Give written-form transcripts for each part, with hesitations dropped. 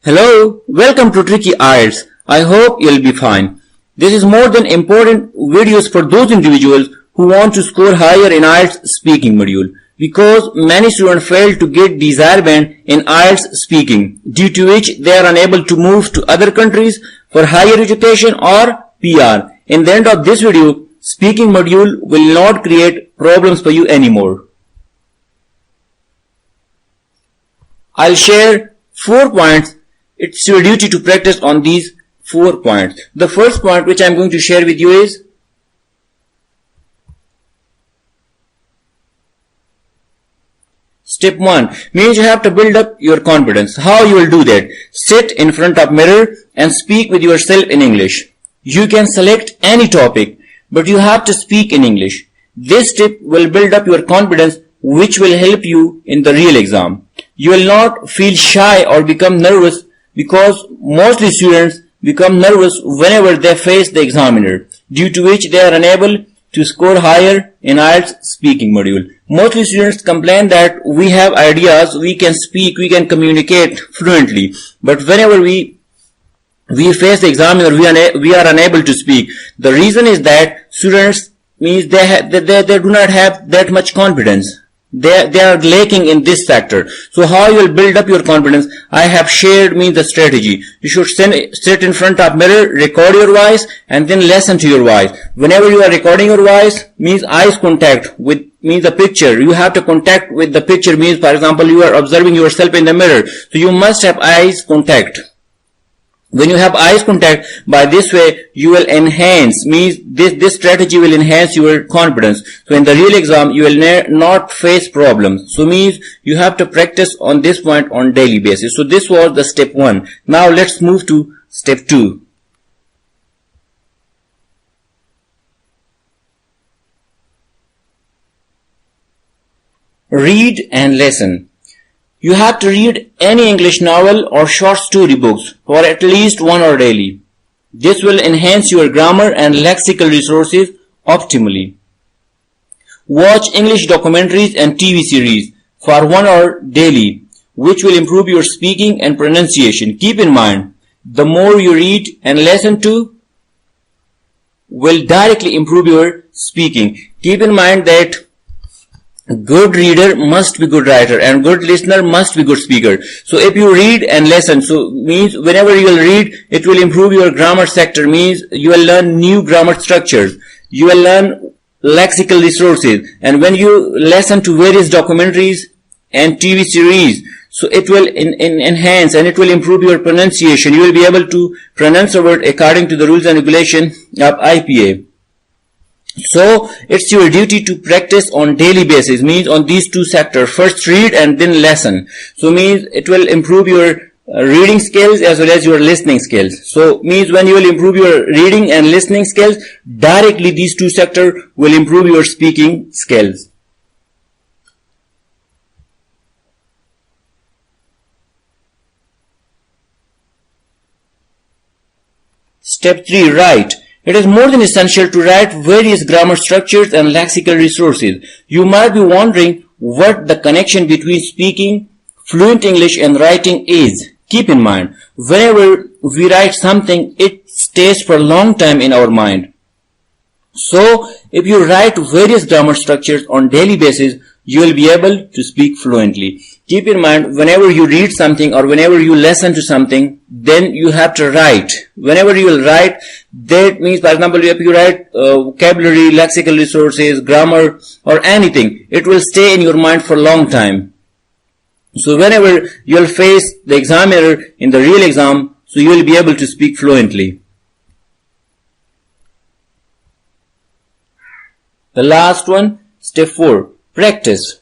Hello, welcome to Tricky IELTS. I hope you'll be fine. This is more than important videos for those individuals who want to score higher in IELTS speaking module, because many students fail to get desired band in IELTS speaking, due to which they are unable to move to other countries for higher education or PR. In the end of this video, speaking module will not create problems for you anymore. I'll share 4 points. It's your duty to practice on these 4 points. The first point which I'm going to share with you is Step 1 means you have to build up your confidence. How you will do that? Sit in front of mirror and speak with yourself in English. You can select any topic, but you have to speak in English. This step will build up your confidence, which will help you in the real exam. You will not feel shy or become nervous, because mostly students become nervous whenever they face the examiner, due to which they are unable to score higher in IELTS speaking module. Mostly students complain that we have ideas, we can speak, we can communicate fluently, but whenever we face the examiner, we are unable to speak. The reason is that students means they do not have that much confidence. They are lacking in this factor. So how you will build up your confidence? I have shared the strategy. You should sit in front of mirror, record your voice, and then listen to your voice. Whenever you are recording your voice, means eyes contact with the picture. You have to contact with the picture, means for example you are observing yourself in the mirror. So you must have eyes contact. When you have eyes contact, by this way you will enhance, means this strategy will enhance your confidence. So in the real exam you will not face problems. So means you have to practice on this point on daily basis. So this was the step 1. Now let's move to step 2. Read and listen. You have to read any English novel or short story books for at least 1 hour daily. This will enhance your grammar and lexical resources optimally. Watch English documentaries and TV series for 1 hour daily, which will improve your speaking and pronunciation. Keep in mind, the more you read and listen to will directly improve your speaking. Keep in mind that good reader must be good writer, and good listener must be good speaker. So if you read and listen, so means whenever you will read, it will improve your grammar sector, means you will learn new grammar structures, you will learn lexical resources, and when you listen to various documentaries and TV series, so it will enhance and it will improve your pronunciation. You will be able to pronounce a word according to the rules and regulations of IPA. So it's your duty to practice on daily basis, means on these 2 sectors. First read and then listen. So means it will improve your reading skills as well as your listening skills. So means when you will improve your reading and listening skills, directly these 2 sectors will improve your speaking skills. Step 3. Write. It is more than essential to write various grammar structures and lexical resources. You might be wondering what the connection between speaking fluent English and writing is. Keep in mind, whenever we write something, it stays for a long time in our mind. So, if you write various grammar structures on daily basis, you will be able to speak fluently. Keep in mind, whenever you read something or whenever you listen to something, then you have to write. Whenever you will write, that means, for example, if you write vocabulary, lexical resources, grammar, or anything, it will stay in your mind for a long time. So whenever you will face the examiner in the real exam, so you will be able to speak fluently. The last one, step 4, practice.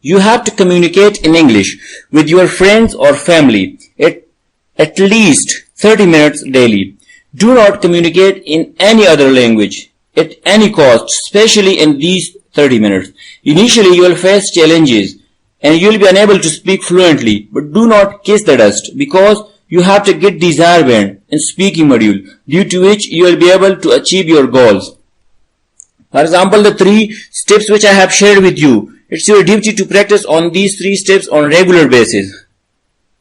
You have to communicate in English with your friends or family at least 30 minutes daily. Do not communicate in any other language at any cost, especially in these 30 minutes. Initially, you will face challenges and you will be unable to speak fluently, but do not kiss the dust, because you have to get desired band in speaking module, due to which you will be able to achieve your goals. For example, the 3 steps which I have shared with you, it's your duty to practice on these 3 steps on regular basis.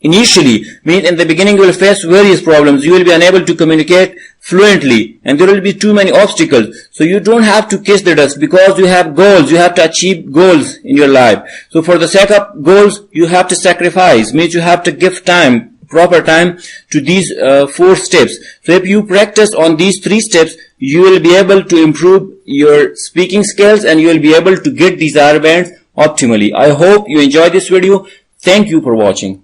Initially, means in the beginning you will face various problems. You will be unable to communicate fluently and there will be too many obstacles. So you don't have to kiss the dust because you have goals. You have to achieve goals in your life. So for the sake of goals, you have to sacrifice. Means you have to give time, proper time to these 4 steps. So if you practice on these 3 steps, you will be able to improve your speaking skills and you will be able to get these R bands optimally. I hope you enjoyed this video. Thank you for watching.